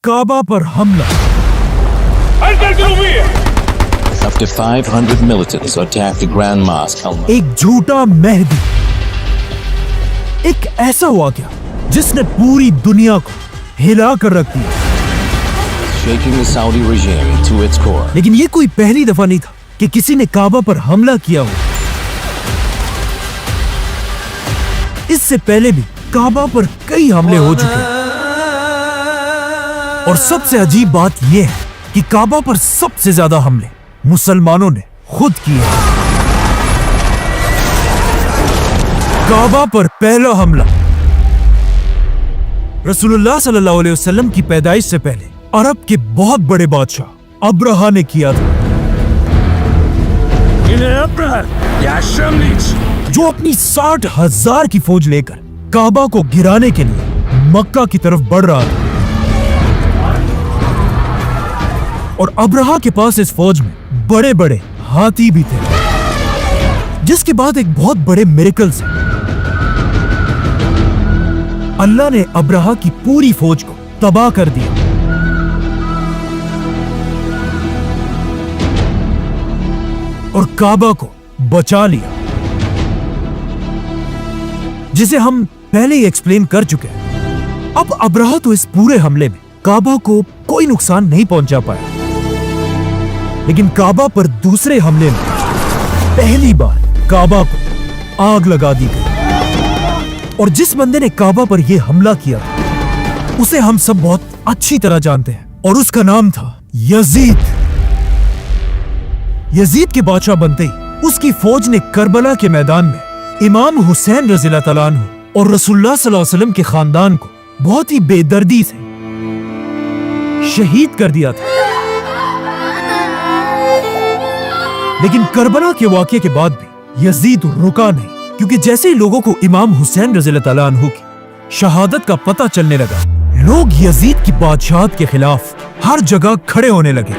काबा पर हमला। Up to 500 militants attacked the Grand Mosque. एक झूठा मेहदी, एक ऐसा वाकया जिसने पूरी दुनिया को हिला कर रख दिया। Shaking the Saudi regime to its core. लेकिन ये कोई पहली दफा नहीं था कि किसी ने काबा पर हमला किया हो। इससे पहले भी काबा पर कई हमले हो चुके हैं। और सबसे अजीब बात यह है कि काबा पर सबसे ज्यादा हमले मुसलमानों ने खुद किए हैं। काबा पर पहला हमला रसूलुल्लाह सल्लल्लाहु अलैहि वसल्लम की पैदाइश से पहले अरब के बहुत बड़े बादशाह अब्राहा ने किया था, जो अपनी 60,000 की फौज लेकर काबा को गिराने के लिए मक्का की तरफ बढ़ रहा था। और अब्राहा के पास इस फौज में बड़े बड़े हाथी भी थे, जिसके बाद एक बहुत बड़े मिरेकल से अल्लाह ने अब्राहा की पूरी फौज को तबाह कर दिया। और काबा को बचा लिया, जिसे हम पहले ही एक्सप्लेन कर चुके हैं। अब अब्राहा तो इस पूरे हमले में काबा को कोई नुकसान नहीं पहुंचा पाया, लेकिन काबा पर दूसरे हमले में पहली बार काबा को आग लगा दी गई। और जिस बंदे ने काबा पर यह हमला किया उसे हम सब बहुत अच्छी तरह जानते हैं, और उसका नाम था यजीद। यजीद के बादशाह बनते ही उसकी फौज ने करबला के मैदान में इमाम हुसैन रज़ियल्लाहु तआला अन्हु और रसूलुल्लाह सल्लल्लाहु अलैहि वसल्लम के खानदान को बहुत ही बेदर्दी से शहीद कर दिया था। लेकिन करबला के वाक़ये के बाद भी यजीद रुका नहीं, क्योंकि जैसे ही लोगों को इमाम हुसैन रज़ियल्लाहु तआला अन्हु की शहादत का पता चलने लगा, लोग यजीद की बादशाहत के खिलाफ हर जगह खड़े होने लगे,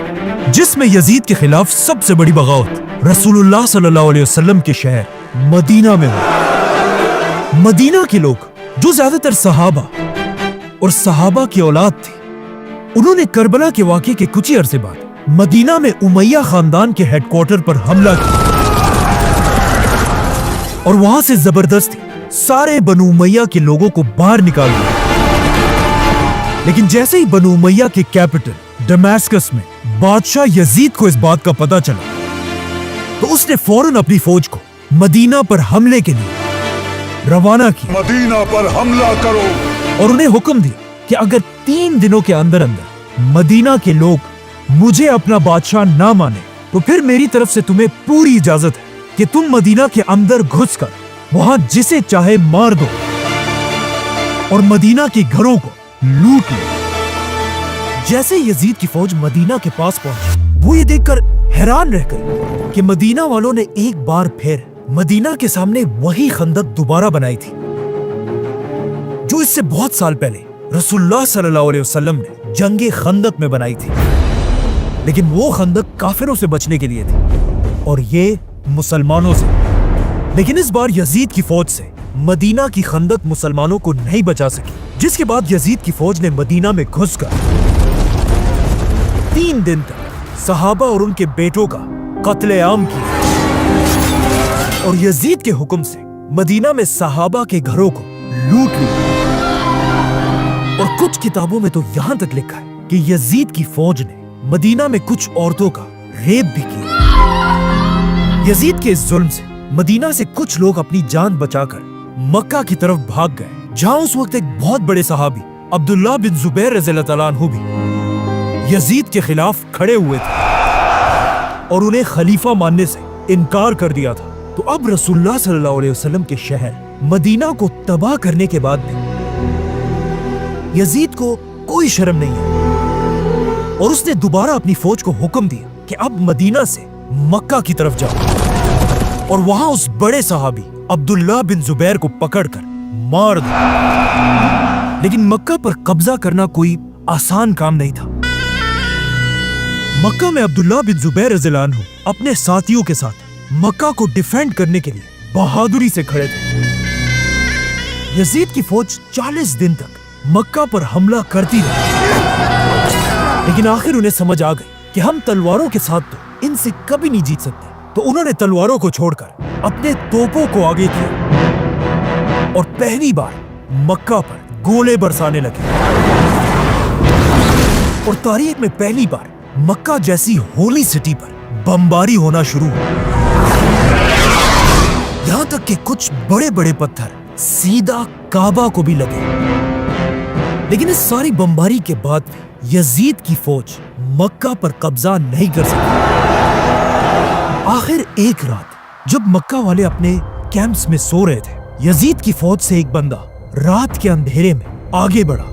जिसमें यजीद के खिलाफ सबसे बड़ी बगावत रसूलुल्लाह सल्लल्लाहु अलैहि वसल्लम के शहर मदीना में हुई। मदीना के लोग, जो ज्यादातर सहाबा और सहाबा की औलाद थे, उन्होंने करबला के वाक़ये के कुछ ही अरसे बाद मदीना में उमैया खानदान के हेडक्वार्टर पर हमला किया और वहां से जबरदस्ती सारे बनु उमैया के लोगों को बाहर निकाल दिया। लेकिन जैसे ही बनु उमैया के कैपिटल दमास्कस में बादशाह यजीद को इस बात का पता चला, तो उसने फौरन अपनी फौज को मदीना पर हमले के लिए रवाना किया। मदीना पर हमला करो। और उन्हें हुक्म दिया कि अगर 3 दिनों के अंदर अंदर मदीना के लोग मुझे अपना बादशाह ना माने, तो फिर मेरी तरफ से तुम्हें पूरी इजाजत है कि तुम मदीना के अंदर घुसकर वहां जिसे चाहे मार दो और मदीना के घरों को लूट लो। जैसे यजीद की फौज मदीना के पास पहुंची, वो ये देखकर हैरान रह गए कि मदीना वालों ने एक बार फिर मदीना के सामने वही खंदक दोबारा बनाई थी, जो इससे बहुत साल पहले रसूलुल्लाह सल्लल्लाहु अलैहि वसल्लम ने जंगे खंदक में बनाई थी। लेकिन वो खंदक काफिरों से बचने के लिए थी और ये मुसलमानों से। लेकिन इस बार यजीद की फौज से मदीना की खंदक मुसलमानों को नहीं बचा सकी, जिसके बाद यजीद की फौज ने मदीना में घुसकर 3 दिन तक सहाबा और उनके बेटों का कत्ले-आम किया। और यजीद के हुक्म से मदीना में सहाबा के घरों को लूट लिया। और कुछ किताबों में तो यहां तक लिखा है कि यजीद की फौज ने मदीना में कुछ औरतों का रेप भी किया। यजीद के इस जुल्म से मदीना से कुछ लोग अपनी जान बचाकर मक्का की तरफ भाग गए, जहां उस वक्त एक बहुत बड़े सहाबी अब्दुल्लाह बिन जुबैर रज़ियल्लाहु तआला अन्हु भी यजीद के खिलाफ खड़े हुए थे और उन्हें खलीफा मानने से इनकार कर दिया था। तो अब रसूलुल्लाह सल्लल्लाहु अलैहि वसल्लम के शहर मदीना को तबाह करने के बाद भी यजीद को कोई शर्म नहीं है और उसने दोबारा अपनी फौज को हुक्म दिया कि अब मदीना से मक्का की तरफ जाओ और वहां उस बड़े सहाबी अब्दुल्लाह बिन जुबैर को पकड़कर मार दो। लेकिन मक्का पर कब्जा करना कोई आसान काम नहीं था। मक्का में अब्दुल्लाह बिन जुबैर रज़ियल्लाहु अन्हु अपने साथियों के साथ मक्का को डिफेंड करने के लिए बहादुरी से खड़े थे। यजीद की फौज 40 दिन तक मक्का पर हमला करती रही, लेकिन आखिर उन्हें समझ आ गई कि हम तलवारों के साथ तो इनसे कभी नहीं जीत सकते। तो उन्होंने तलवारों को छोड़कर अपने तोपों को आगे किया और पहली बार मक्का पर गोले बरसाने लगे। और तारीख में पहली बार मक्का जैसी होली सिटी पर बमबारी होना शुरू हुई। यहां तक कि कुछ बड़े बड़े पत्थर सीधा काबा को भी लगे। लेकिन इस सारी बमबारी के बाद भी यजीद की फौज मक्का पर कब्जा नहीं कर सकी। आखिर एक रात जब मक्का वाले अपने कैंप्स में सो रहे थे, यजीद की फौज से एक बंदा रात के अंधेरे में आगे बढ़ा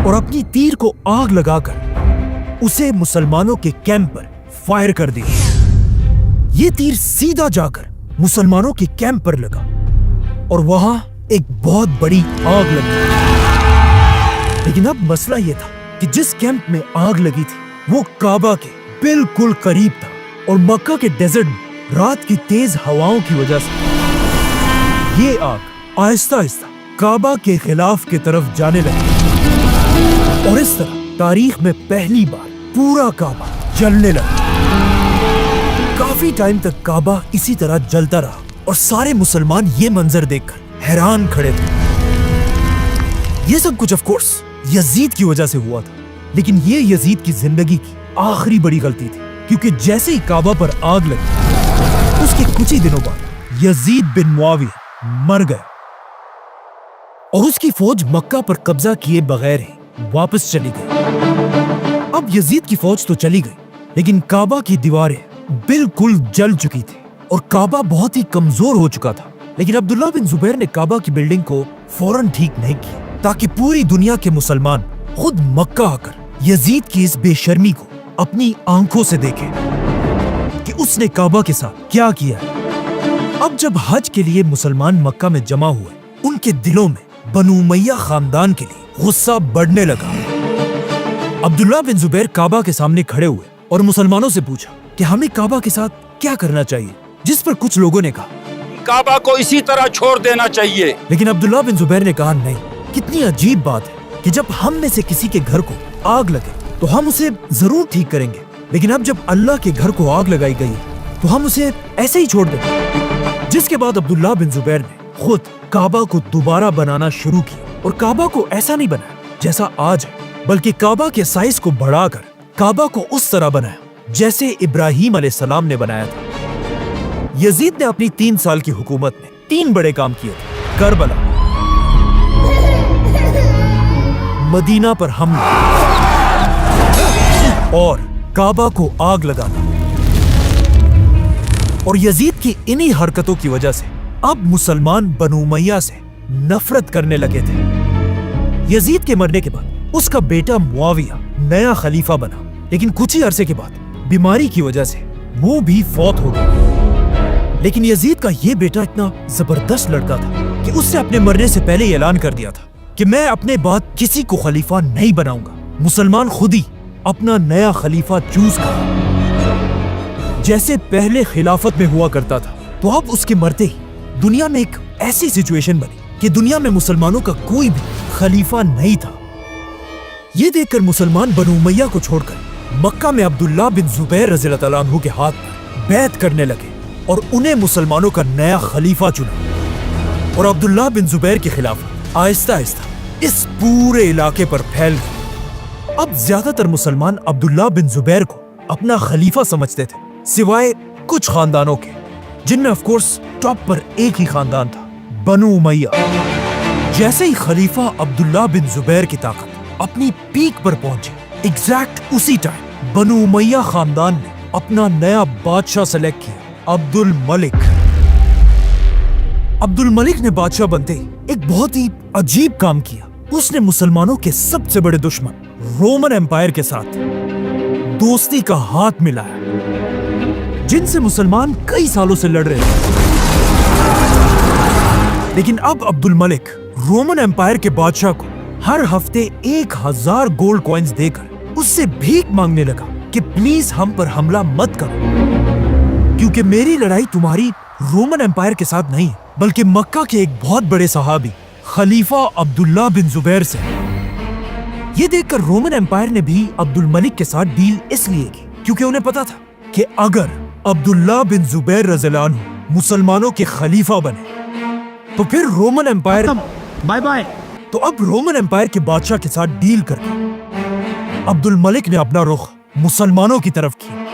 और अपनी तीर को आग लगाकर उसे मुसलमानों के कैंप पर फायर कर दिया। ये तीर सीधा जाकर मुसलमानों के कैंप पर लगा और वहां एक बहुत बड़ी आग लगी। लेकिन अब मसला यह था कि जिस कैंप में आग लगी थी वो काबा के बिल्कुल करीब था और मक्का के डेजर्ट में रात की तेज हवाओं की वजह से ये आग आहिस्ता आहिस्ता काबा के खिलाफ की तरफ जाने लगी और इस तरह तारीख में पहली बार पूरा काबा जलने लगा। काफी टाइम तक काबा इसी तरह जलता रहा और सारे मुसलमान ये मंजर देखकर हैरान खड़े थे। ये सब कुछ ऑफ कोर्स यजीद की वजह से हुआ था, लेकिन ये यजीद की जिंदगी की आखिरी बड़ी गलती थी, क्योंकि जैसे ही काबा पर आग लगी उसके कुछ ही दिनों बाद यजीद बिन मुआविया मर गया और उसकी फौज मक्का पर कब्जा किए बगैर ही वापस चली गई। अब यजीद की फौज तो चली गई, लेकिन काबा की दीवारें बिल्कुल जल चुकी थी और काबा बहुत ही कमजोर हो चुका था। लेकिन अब्दुल्ला बिन जुबैर ने काबा की बिल्डिंग को फौरन ठीक नहीं किया ताकि पूरी दुनिया के मुसलमान खुद मक्का आकर यजीद की इस बेशर्मी को अपनी आंखों से देखें कि उसने काबा के साथ क्या किया है। अब जब हज के लिए मुसलमान मक्का में जमा हुए, उनके दिलों में बनु उमैया खानदान के लिए गुस्सा बढ़ने लगा। अब्दुल्ला बिन जुबैर काबा के सामने खड़े हुए और मुसलमानों से पूछा कि हमें काबा के साथ क्या करना चाहिए, जिस पर कुछ लोगों ने कहा काबा को इसी तरह छोड़ देना चाहिए। लेकिन अब्दुल्ला बिन जुबैर ने कहा नहीं, कितनी अजीब बात है कि जब हम में से किसी के घर को आग लगे तो हम उसे जरूर ठीक करेंगे, लेकिन अब जब अल्लाह के घर को आग लगाई गई तो हम उसे ऐसे ही छोड़ देंगे। जिसके बाद अब्दुल्ला बिन जुबैर ने खुद काबा को दोबारा बनाना शुरू किया और काबा को ऐसा नहीं बनाया जैसा आज है, बल्कि काबा के साइज को बढ़ाकर काबा को उस तरह बनाया जैसे इब्राहिम अलैहिस्सलाम ने बनाया था। यजीद ने अपनी 3 साल की हुकूमत में 3 बड़े काम किए थे: करबला, मदीना पर हमला और काबा को आग लगाना। और यजीद की इन्हीं हरकतों की वजह से अब मुसलमान बनु उमैया से नफरत करने लगे थे। यजीद के मरने के बाद उसका बेटा मुआविया नया खलीफा बना, लेकिन कुछ ही अरसे के बाद बीमारी की वजह से वो भी फौत हो गया। लेकिन यजीद का ये बेटा इतना जबरदस्त लड़का था कि उसने अपने मरने से पहले ऐलान कर दिया था कि मैं अपने बाद किसी को खलीफा नहीं बनाऊंगा, मुसलमान खुद ही अपना नया खलीफा चूज कर। जैसे पहले खिलाफत में हुआ करता था, तो अब उसके मरते ही दुनिया में एक ऐसी सिचुएशन बनी कि दुनिया में मुसलमानों का कोई भी खलीफा नहीं था। ये देखकर मुसलमान बनु उमैया को छोड़कर मक्का में अब्दुल्ला बिन जुबैर रज़ियल्लाहु तआला अन्हु के हाथ पर बैत करने लगे और उन्हें मुसलमानों का नया खलीफा चुना। और अब्दुल्ला बिन जुबैर के खिलाफ आहिस्ता आहिस्ता इस पूरे इलाके पर फैल गई। अब ज्यादातर मुसलमान अब्दुल्ला बिन जुबैर को अपना खलीफा समझते थे, सिवाय कुछ खानदानों के, जिनमें ऑफ कोर्स टॉप पर एक ही खानदान था, बनु उमैया। जैसे ही खलीफा अब्दुल्ला बिन जुबैर की ताकत अपनी पीक पर पहुंची, एग्जैक्ट उसी टाइम बनु उमैया खानदान ने अपना नया बादशाह सेलेक्ट किया, अब्दुल मलिक। अब्दुल मलिक ने बादशाह बनते ही एक बहुत ही अजीब काम किया। उसने मुसलमानों के सबसे बड़े दुश्मन रोमन एम्पायर के साथ दोस्ती का हाथ मिलाया, जिनसे मुसलमान कई सालों से लड़ रहे थे। लेकिन अब अब्दुल मलिक रोमन एम्पायर के बादशाह को हर हफ्ते 1000 गोल्ड कॉइन्स देकर उससे भीख मांगने लगा कि प्लीज हम पर हमला मत करो, क्योंकि मेरी लड़ाई तुम्हारी रोमन एम्पायर के साथ नहीं है, बल्कि मक्का के एक बहुत बड़े सहाबी खलीफा अब्दुल्ला बिन जुबैर से। یہ دیکھ کر رومن امپائر نے بھی عبد الملک کے ساتھ ڈیل اس لیے کی کیونکہ انہیں پتا تھا کہ اگر عبداللہ بن زبیر رضی اللہ عنہ مسلمانوں کے خلیفہ بنے تو پھر رومن امپائر بائے بائے. تو اب رومن امپائر کے بادشاہ کے ساتھ ڈیل کر کے عبد الملک نے اپنا رخ مسلمانوں کی طرف کیا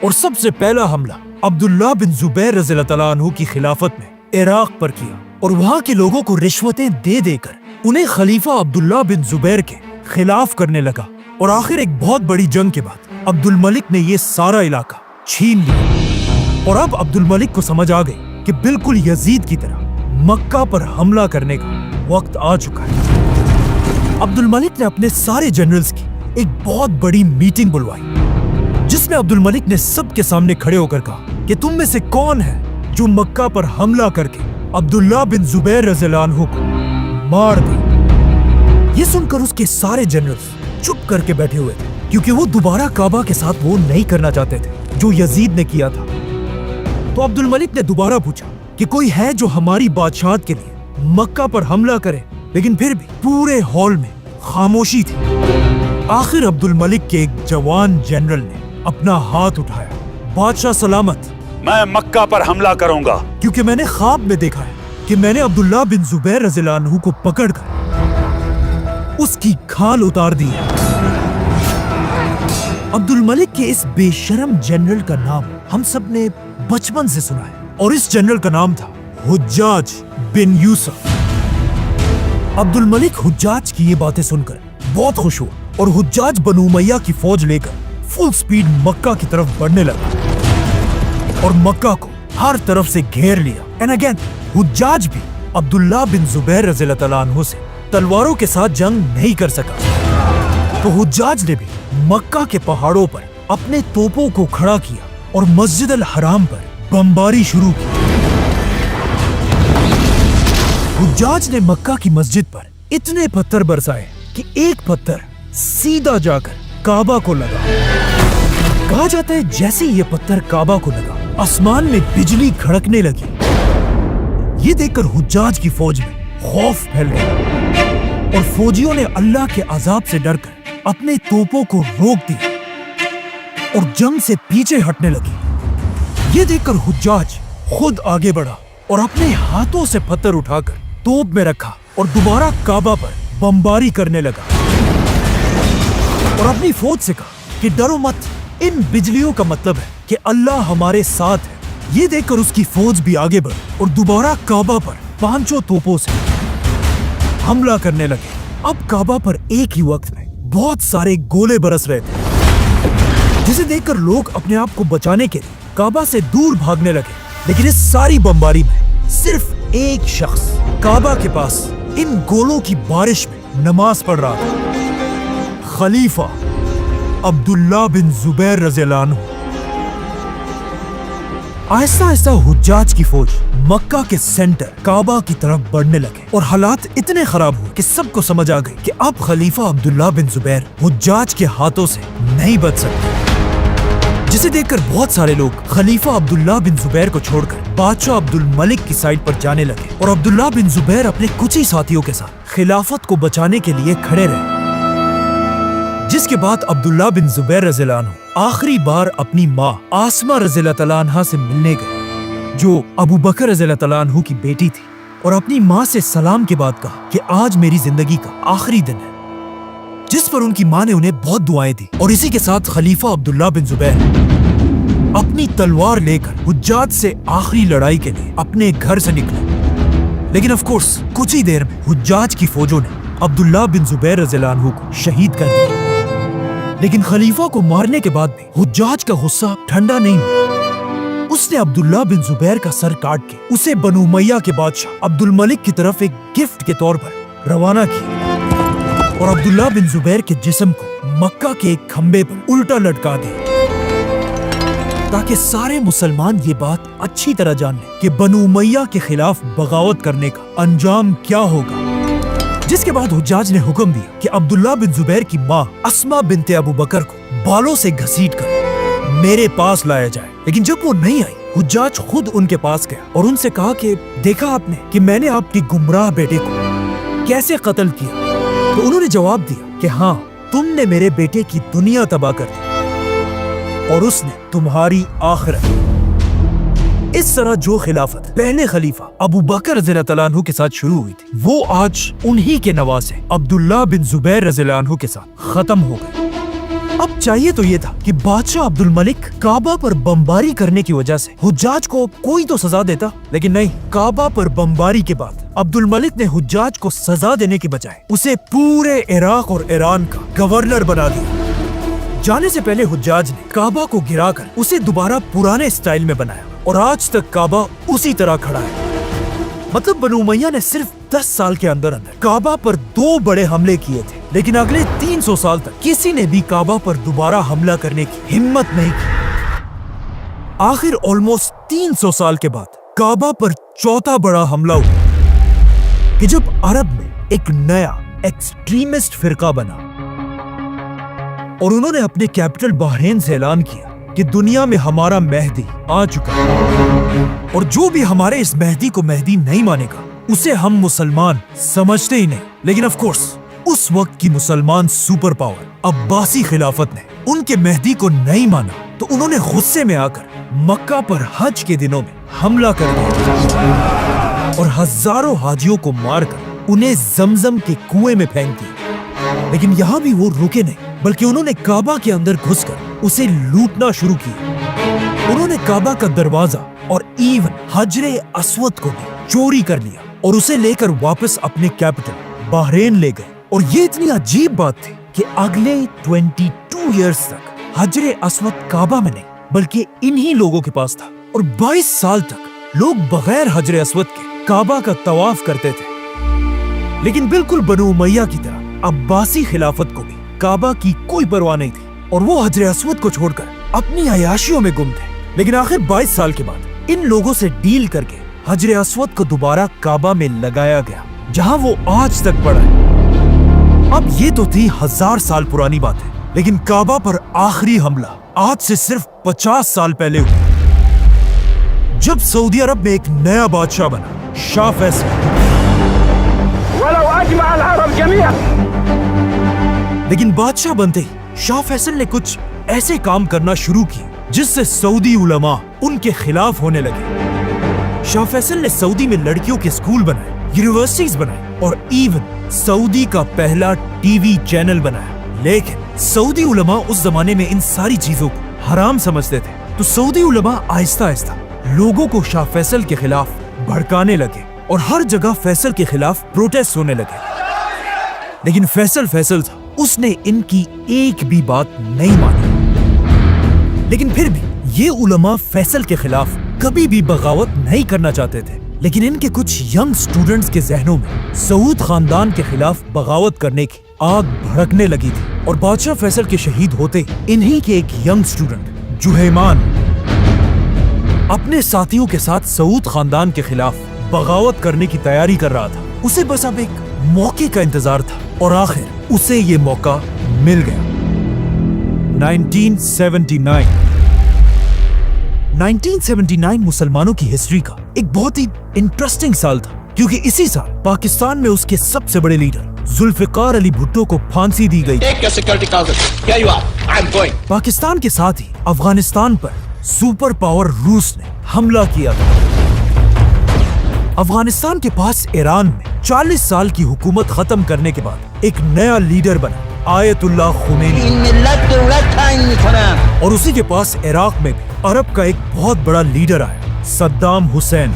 اور سب سے پہلا حملہ عبداللہ بن زبیر رضی اللہ عنہ کی خلافت میں عراق پر کیا اور وہاں کے لوگوں کو رشوتیں دے دے کر انہیں خلیفہ عبداللہ بن زبیر کے خلاف کرنے لگا اور آخر ایک بہت بڑی جنگ کے بعد عبد الملک نے یہ سارا علاقہ چھین لیا اور اب عبد الملک کو سمجھ آ گئی کہ بالکل یزید کی طرح مکہ پر حملہ کرنے کا وقت آ چکا ہے. عبد الملک نے اپنے سارے جنرلز کی ایک بہت بڑی میٹنگ بلوائی جس میں عبد الملک نے سب کے سامنے کھڑے ہو کر کہا کہ تم میں سے کون ہے جو مکہ پر حملہ کر کے عبداللہ بن زبیر رضی اللہ عنہ کو مار دے. یہ سن کر اس کے سارے جنرلز چپ کر کے بیٹھے ہوئے تھے کیونکہ وہ دوبارہ کعبہ کے ساتھ وہ نہیں کرنا چاہتے تھے جو یزید نے کیا تھا. تو عبد الملک نے دوبارہ پوچھا کہ کوئی ہے جو ہماری بادشاہت کے لیے مکہ پر حملہ کرے, لیکن پھر بھی پورے ہال میں خاموشی تھی. آخر عبد الملک کے ایک جوان جنرل نے اپنا ہاتھ اٹھایا. بادشاہ سلامت, میں مکہ پر حملہ کروں گا کیونکہ میں نے خواب میں دیکھا ہے کہ میں نے عبداللہ بن زبیر رضی اللہ عنہ کو پکڑ کر اس کی کھال اتار دی ہے. عبد الملک کے اس بے شرم جنرل کا نام ہم سب نے بچپن سے سنا ہے اور اس جنرل کا نام تھا حجاج بن یوسف. عبد الملک حجاج کی یہ باتیں سن کر بہت خوش ہوا اور حجاج بنو امیہ کی فوج لے کر فل سپیڈ مکہ کی طرف بڑھنے لگا اور مکہ کو ہر طرف سے گھیر لیا. اینڈ اگین حجاج بھی عبداللہ بن زبیر رضی اللہ عنہ سے تلواروں کے ساتھ جنگ نہیں کر سکا تو حجاج نے بھی مکہ کے پہاڑوں پر اپنے توپوں کو کھڑا کیا اور مسجد الحرام پر بمباری شروع کی. حجاج نے مکہ کی مسجد پر اتنے پتھر برسائے کہ ایک پتھر سیدھا جا کر کعبہ کو لگا. کہا جاتا ہے جیسے یہ پتھر کعبہ کو لگا آسمان میں بجلی کھڑکنے لگی. یہ دیکھ کر حجاج کی فوج میں خوف پھیل گیا اور فوجیوں نے اللہ کے عذاب سے ڈر کر اپنے توپوں کو روک دیا اور جنگ سے پیچھے ہٹنے لگی. یہ دیکھ کر حجاج خود آگے بڑھا اور اپنے ہاتھوں سے پتھر اٹھا کر توپ میں رکھا اور دوبارہ کعبہ پر بمباری کرنے لگا اور اپنی فوج سے کہا کہ ڈرو مت, ان بجلیوں کا مطلب ہے کہ اللہ ہمارے ساتھ ہے. یہ دیکھ کر اس کی فوج بھی آگے بڑھی اور دوبارہ کعبہ پر 5 توپوں سے حملہ کرنے لگے. اب کعبہ پر ایک ہی وقت میں بہت سارے گولے برس رہے تھے جسے دیکھ کر لوگ اپنے آپ کو بچانے کے لیے کعبہ سے دور بھاگنے لگے. لیکن اس ساری بمباری میں صرف ایک شخص کعبہ کے پاس ان گولوں کی بارش میں نماز پڑھ رہا تھا, خلیفہ عبداللہ بن زبیر رضی اللہ عنہ. آہستہ آہستہ حجاج کی فوج مکہ کے سینٹر کعبہ کی طرف بڑھنے لگے اور حالات اتنے خراب ہوئے کہ سب کو سمجھ آ گئی کہ اب خلیفہ عبداللہ بن زبیر حجاج کے ہاتھوں سے نہیں بچ سکتے. جسے دیکھ کر بہت سارے لوگ خلیفہ عبداللہ بن زبیر کو چھوڑ کر بادشاہ عبد الملک کی سائڈ پر جانے لگے اور عبداللہ بن زبیر اپنے کچھ ہی ساتھیوں کے ساتھ خلافت کو بچانے کے لیے کھڑے رہے. جس کے بعد عبداللہ بن زبیر رضی اللہ عنہ آخری بار اپنی ماں آسمہ رضی اللہ عنہا سے ملنے گئے جو ابو بکر رضی اللہ عنہ کی بیٹی تھی اور اپنی ماں سے سلام کے بعد کہا کہ آج میری زندگی کا آخری دن ہے, جس پر ان کی ماں نے انہیں بہت دعائیں دی. اور اسی کے ساتھ خلیفہ عبداللہ بن زبیر اپنی تلوار لے کر حجاج سے آخری لڑائی کے لیے اپنے گھر سے نکلے. لیکن آف کورس کچھ ہی دیر میں حجاج کی فوجوں نے عبداللہ بن زبیر رضی اللہ عنہ کو شہید کر دیا. لیکن خلیفہ کو مارنے کے بعد بھی حجاج کا غصہ ٹھنڈا نہیں ہوا. اس نے عبداللہ بن زبیر کا سر کاٹ کے اسے بنو امیہ کے بادشاہ عبد الملک کی طرف ایک گفٹ کے طور پر روانہ کیا اور عبداللہ بن زبیر کے جسم کو مکہ کے ایک کھمبے پر الٹا لٹکا دیا تاکہ سارے مسلمان یہ بات اچھی طرح جان لیں کہ بنو امیہ کے خلاف بغاوت کرنے کا انجام کیا ہوگا. جس کے بعد حجاج نے حکم دیا کہ عبداللہ بن زبیر کی ماں اسمہ بنت ابو بکر کو بالوں سے گھسیٹ کر میرے پاس لایا جائے. لیکن جب وہ نہیں آئی حجاج خود ان کے پاس گیا اور ان سے کہا کہ دیکھا آپ نے کہ میں نے آپ کی گمراہ بیٹے کو کیسے قتل کیا. तो उन्होंने जवाब दिया कि हाँ, तुमने मेरे बेटे की दुनिया तबाह कर दी और उसने तुम्हारी आखिरत। इस तरह जो खिलाफत पहले खलीफा अबू बकर रज़ियल्लाहु तआला अन्हु के साथ शुरू हुई थी, वो आज उन्हीं के नवासे अब्दुल्लाह बिन जुबैर रज़ियल्लाहु अन्हु के साथ खत्म हो गई। अब चाहिए तो ये था कि बादशाह अब्दुल मलिक काबा पर बमबारी करने की वजह से हुज्जाज को कोई तो सजा देता, लेकिन नहीं, काबा पर बमबारी के बाद अब्दुल मलिक ने हुज्जाज को सजा देने की बजाय उसे पूरे इराक और ईरान का गवर्नर बना दिया। जाने से पहले हुज्जाज ने काबा को गिराकर उसे दोबारा पुराने स्टाइल में बनाया और आज तक काबा उसी तरह खड़ा है। मतलब बनु उमय्या ने सिर्फ 10 साल के अंदर अंदर काबा पर 2 बड़े हमले किए थे, लेकिन अगले 300 साल तक किसी ने भी काबा पर दोबारा हमला करने की हिम्मत नहीं की। आखिर ऑलमोस्ट 300 साल के बाद काबा पर चौथा बड़ा हमला हुआ कि जब अरब में एक नया एक्सट्रीमिस्ट फिरका बना और उन्होंने अपने कैपिटल बहरीन से ऐलान किया कि दुनिया में हमारा मेहदी आ चुका है और जो भी हमारे इस मेहदी को मेहदी नहीं मानेगा उसे हम मुसलमान समझते ही नहीं। लेकिन ऑफ कोर्स उस वक्त की मुसलमान सुपर पावर अब्बासी खिलाफत ने उनके मेहदी को नहीं माना, तो उन्होंने गुस्से में आकर मक्का पर हज के दिनों में हमला कर दिया और हजारों हाजियों को मारकर उन्हें जमजम के कुएं में फेंक दिया। लेकिन यहाँ भी वो रुके नहीं, बल्कि उन्होंने काबा के अंदर घुसकर उसे लूटना शुरू किया। उन्होंने काबा का दरवाजा और इवन हजरे अस्वद को भी चोरी कर लिया और उसे लेकर वापस अपने कैपिटल बहरीन ले गए। और ये इतनी अजीब बात थी कि अगले 22 इयर्स तक हजरे अस्वद काबा में नहीं बल्कि इन्हीं लोगों के पास था और 22 साल तक लोग बगैर हजरे अस्वद के काबा का तवाफ करते थे। लेकिन बिल्कुल बनु उमय्या की तरह अब्बासी खिलाफत को भी काबा की कोई परवाह नहीं थी और वो हजरे अस्वद को छोड़कर अपनी अयाशियों में गुम थे। लेकिन आखिर 22 साल के बाद इन लोगों से डील करके हजरे अस्वद को दोबारा काबा में लगाया गया, जहां वो आज तक पड़ा है। अब ये तो थी 1000 साल पुरानी बात है, लेकिन काबा पर आखिरी हमला आज से सिर्फ 50 साल पहले हुआ, जब सऊदी अरब में एक नया बादशाह बना, शाह फैसल। लेकिन बादशाह बनते ही शाह फैसल ने कुछ ऐसे काम करना शुरू किए जिससे सऊदी उलमा उनके खिलाफ होने लगे। शाह फैसल ने सऊदी में लड़कियों के स्कूल बनाए, यूनिवर्सिटीज बनाए और इवन सऊदी का पहला टीवी चैनल बनाया। लेकिन सऊदी उलमा उस जमाने में इन सारी चीजों को हराम समझते थे, तो सऊदी उलमा आहिस्ता आहिस्ता लोगों को शाह फैसल के खिलाफ भड़काने लगे और हर जगह फैसल के खिलाफ प्रोटेस्ट होने लगे। लेकिन फैसल था, उसने इनकी एक भी बात नहीं मानी। लेकिन फिर भी ये उलमा फैसल के खिलाफ कभी भी बगावत नहीं करना चाहते थे। लेकिन इनके कुछ यंग स्टूडेंट्स के जहनों में सऊद खानदान के खिलाफ बगावत करने की आग भड़कने लगी थी और बादशाह फैसल के शहीद होते इन्हीं के एक यंग स्टूडेंट जुहैमान अपने साथियों के साथ सऊद खानदान के खिलाफ बगावत करने की तैयारी कर रहा था। उसे बस अब एक मौके का इंतजार था और आखिर उसे ये मौका मिल गया। 1979 मुसलमानों की हिस्ट्री का एक बहुत ही इंटरेस्टिंग साल था, क्योंकि इसी साल पाकिस्तान में उसके सबसे बड़े लीडर जुल्फिकार अली भुट्टो को फांसी दी गई। पाकिस्तान के साथ ही अफगानिस्तान पर सुपर पावर रूस ने हमला किया था। अफगानिस्तान के पास ईरान में 40 साल की हुकूमत खत्म करने के बाद एक नया लीडर बना, आयतुल्लाह खुमैनी। और उसी के पास इराक में भी अरब का एक बहुत बड़ा लीडर आया, सद्दाम हुसैन।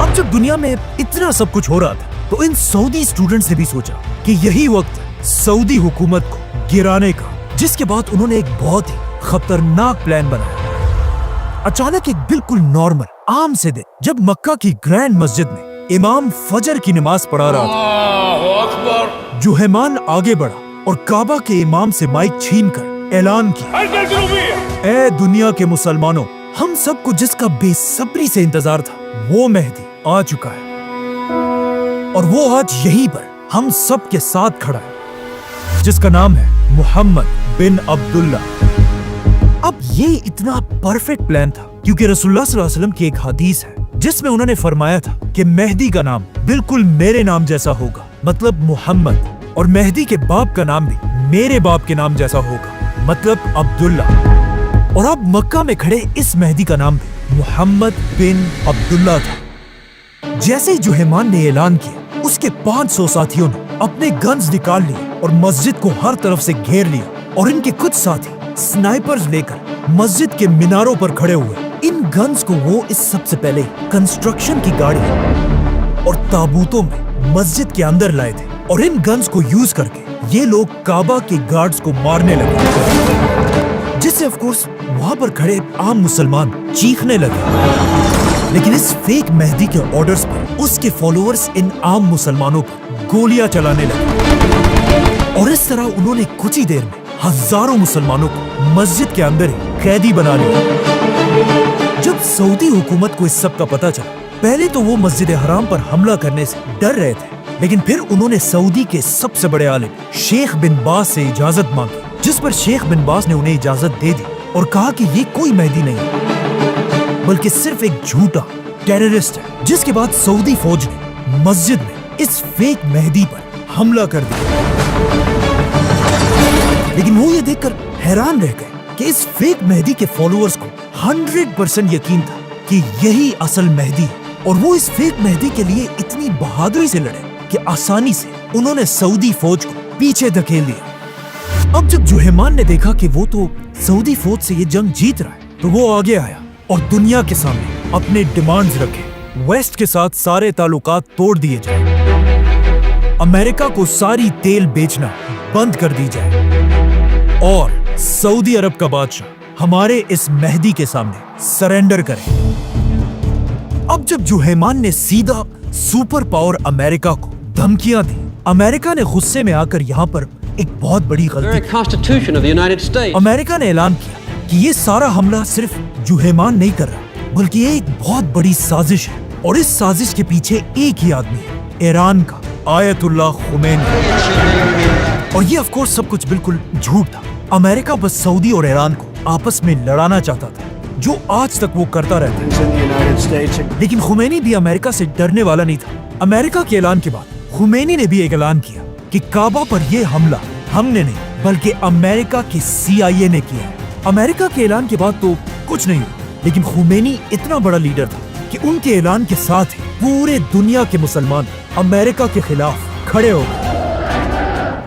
अब जब दुनिया में इतना सब कुछ हो रहा था, तो इन सऊदी स्टूडेंट्स ने भी सोचा कि यही वक्त है सऊदी हुकूमत को गिराने का, जिसके बाद उन्होंने एक बहुत ही खतरनाक प्लान बनाया। अचानक एक बिल्कुल नॉर्मल आम से दिन, जब मक्का की ग्रैंड मस्जिद में इमाम फजर की नमाज पढ़ा रहा था, जुहैमान आगे बढ़ा और काबा के इमाम से माइक छीनकर ऐलान किया, ए दुनिया के मुसलमानों, हम सबको जिसका बेसब्री से इंतजार था, वो मेहदी आ चुका है और वो आज यहीं पर हम सब के साथ खड़ा है, जिसका नाम है मुहम्मद बिन अब्दुल्ला। अब ये इतना परफेक्ट प्लान था क्योंकि रसूलुल्लाह सल्लल्लाहु अलैहि वसल्लम की एक हदीस है जिसमें उन्होंने फरमाया था कि मेहदी का नाम बिल्कुल मेरे नाम जैसा होगा, मतलब मुहम्मद। اور مہدی کے باپ کا نام بھی میرے باپ کے نام جیسا ہوگا، مطلب عبداللہ۔ اور اب مکہ میں کھڑے اس مہدی کا نام بھی محمد بن عبداللہ تھا۔ جیسے ہی جوہیمان نے اعلان کیا، اس کے 500 ساتھیوں نے اپنے گنز نکال لیے اور مسجد کو ہر طرف سے گھیر لیا، اور ان کے کچھ ساتھی سنائپرز لے کر مسجد کے میناروں پر کھڑے ہوئے۔ ان گنز کو وہ اس سب سے پہلے کنسٹرکشن کی گاڑی اور تابوتوں میں مسجد کے اندر لائے تھے، اور ان گنز کو یوز کر کے یہ لوگ کعبہ کے گارڈز کو مارنے لگے، جس سے آف کورس وہاں پر کھڑے عام مسلمان چیخنے لگے۔ لیکن اس فیک مہدی کے آرڈرز پر اس کے فالوورز ان عام مسلمانوں پر گولیاں چلانے لگے، اور اس طرح انہوں نے کچھ ہی دیر میں ہزاروں مسلمانوں کو مسجد کے اندر ہی قیدی بنا لیا۔ جب سعودی حکومت کو اس سب کا پتہ چلا، پہلے تو وہ مسجد حرام پر حملہ کرنے سے ڈر رہے تھے، لیکن پھر انہوں نے سعودی کے سب سے بڑے عالم شیخ بن باز سے اجازت مانگی، جس پر شیخ بن باز نے انہیں اجازت دے دی اور کہا کہ یہ کوئی مہدی نہیں بلکہ صرف ایک جھوٹا ٹیررسٹ ہے۔ جس کے بعد سعودی فوج نے مسجد میں اس فیک مہدی پر حملہ کر دیا، لیکن وہ یہ دیکھ کر حیران رہ گئے کہ اس فیک مہدی کے فالوورز کو 100% یقین تھا کہ یہی اصل مہدی ہے، اور وہ اس فیک مہدی کے لیے اتنی بہادری سے لڑے کہ آسانی سے انہوں نے سعودی فوج کو پیچھے دھکیل دیا۔ اب جب جوہیمان نے دیکھا کہ وہ تو سعودی فوج سے یہ جنگ جیت رہا ہے، تو وہ آگے آیا اور دنیا کے سامنے اپنے ڈیمانڈز رکھے۔ ویسٹ کے ساتھ سارے تعلقات توڑ دیے جائیں، امریکہ کو ساری تیل بیچنا بند کر دی جائے، اور سعودی عرب کا بادشاہ ہمارے اس مہدی کے سامنے سرنڈر کرے۔ اب جب جوہیمان نے سیدھا سپر پاور امریکہ کو دھمکیاں دی، امریکہ نے غصے میں آ کر یہاں پر ایک بہت بڑی غلطی کی۔ امریکہ نے اعلان کیا کہ یہ سارا حملہ صرف جوہیمان نہیں کر رہا، بلکہ یہ ایک بہت بڑی سازش ہے، اور اس سازش کے پیچھے ایک ہی آدمی ہے، ایران کا آیت اللہ خمینی۔ اور یہ آف کورس سب کچھ بالکل جھوٹ تھا۔ امریکہ بس سعودی اور ایران کو آپس میں لڑانا چاہتا تھا، جو آج تک وہ کرتا رہتا ہے۔ لیکن خمینی بھی امریکہ سے ڈرنے والا نہیں تھا۔ امریکہ کے اعلان کے بعد خمینی نے بھی ایک اعلان کیا کہ کعبہ پر یہ حملہ ہم نے نہیں بلکہ امریکہ کی CIA نے کیا ہے۔ امریکہ کے اعلان کے بعد تو کچھ نہیں ہوا، لیکن خمینی اتنا بڑا لیڈر تھا کہ ان کے اعلان کے ساتھ ہی پورے دنیا کے مسلمان امریکہ کے خلاف کھڑے ہو گئے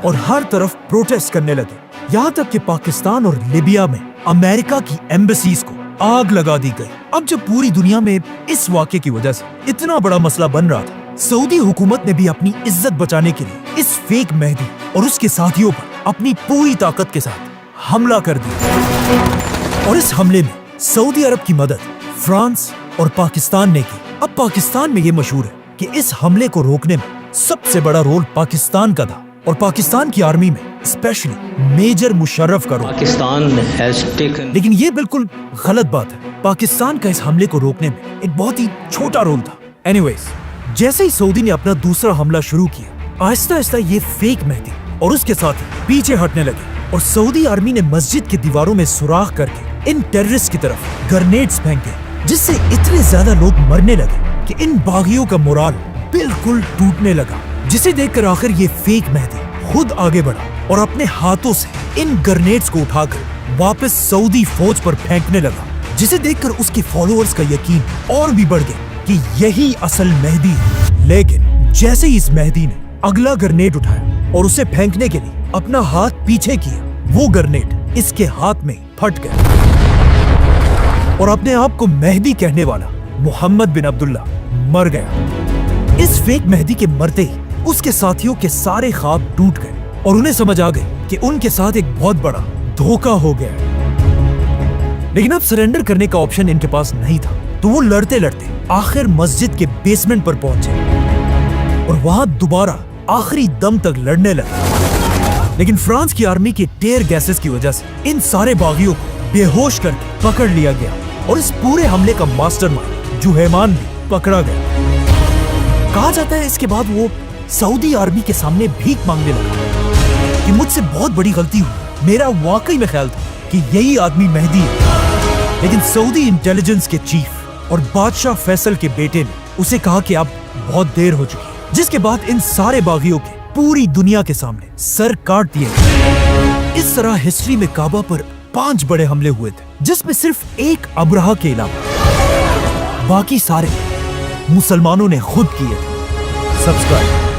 اور ہر طرف پروٹیسٹ کرنے لگے، یہاں تک کہ پاکستان اور لیبیا میں امریکہ کی ایمبیسیز کو آگ لگا دی گئی۔ اب جب پوری دنیا میں اس واقعے کی وجہ سے اتنا بڑا مسئلہ بن رہا تھا، سعودی حکومت نے بھی اپنی عزت بچانے کے لیے اس فیک مہدی اور اس کے ساتھیوں پر اپنی پوری طاقت کے ساتھ حملہ کر دیا، اور اس حملے میں سعودی عرب کی مدد فرانس اور پاکستان نے کی۔ اب پاکستان میں یہ مشہور ہے کہ اس حملے کو روکنے میں سب سے بڑا رول پاکستان کا تھا، اور پاکستان کی آرمی میں اسپیشلی میجر مشرف کا رول۔ لیکن یہ بالکل غلط بات ہے، پاکستان کا اس حملے کو روکنے میں ایک بہت ہی چھوٹا رول تھا۔ اینی ویز، جیسے ہی سعودی نے اپنا دوسرا حملہ شروع کیا، آہستہ آہستہ یہ فیک مہدی اور اس کے ساتھ پیچھے ہٹنے لگے، اور سعودی آرمی نے مسجد کی دیواروں میں سوراخ کر کے ان ٹیررسٹ کی طرف گرنیڈز پھینکے، جس سے اتنے زیادہ لوگ مرنے لگے کہ ان باغیوں کا مورال بالکل ٹوٹنے لگا، جسے دیکھ کر آخر یہ فیک مہدی خود آگے بڑھا اور اپنے ہاتھوں سے ان گرنیڈز کو اٹھا کر واپس سعودی فوج پر پھینکنے لگا، جسے دیکھ کر اس کے فالوورز کا یقین اور بھی بڑھ گیا کہ یہی اصل مہدی ہے۔ لیکن جیسے ہی اس مہدی نے اگلا گرنیڈ اٹھایا اور اسے پھینکنے کے لیے اپنا ہاتھ پیچھے کیا، وہ گرنیڈ اس کے ہاتھ میں پھٹ گیا، اور اپنے آپ کو مہدی کہنے والا محمد بن عبداللہ مر گیا۔ اس فیک مہدی کے مرتے ہی اس کے ساتھیوں کے سارے خواب ٹوٹ گئے، اور انہیں سمجھ آ گئی کہ ان کے ساتھ ایک بہت بڑا دھوکہ ہو گیا ہے۔ لیکن اب سرنڈر کرنے کا آپشن ان کے پاس نہیں تھا، تو وہ لڑتے لڑتے آخر مسجد کے بیسمنٹ پر پہنچے اور وہاں دوبارہ آخری دم تک لڑنے لگے۔ لیکن فرانس کی آرمی کے ٹیئر گیسز کی وجہ سے ان سارے باغیوں کو بے ہوش کر کے پکڑ لیا گیا، اور اس پورے حملے کا ماسٹر مائنڈ جوہیمان بھی پکڑا گیا۔ کہا جاتا ہے اس کے بعد وہ سعودی آرمی کے سامنے بھیک مانگنے لگا کہ مجھ سے بہت بڑی غلطی ہوئی، میرا واقعی میں خیال تھا کہ یہی آدمی مہدی ہے۔ لیکن سعودی انٹیلیجنس کے چیف اور بادشاہ فیصل کے بیٹے نے اسے کہا کہ اب بہت دیر ہو چکی، جس کے بعد ان سارے باغیوں کے पूरी दुनिया के सामने सर काट दिए गए। इस तरह हिस्ट्री में काबा पर 5 बड़े हमले हुए थे, जिसमें सिर्फ एक अब्राहा के अलावा बाकी सारे मुसलमानों ने खुद किए थे। सब्सक्राइब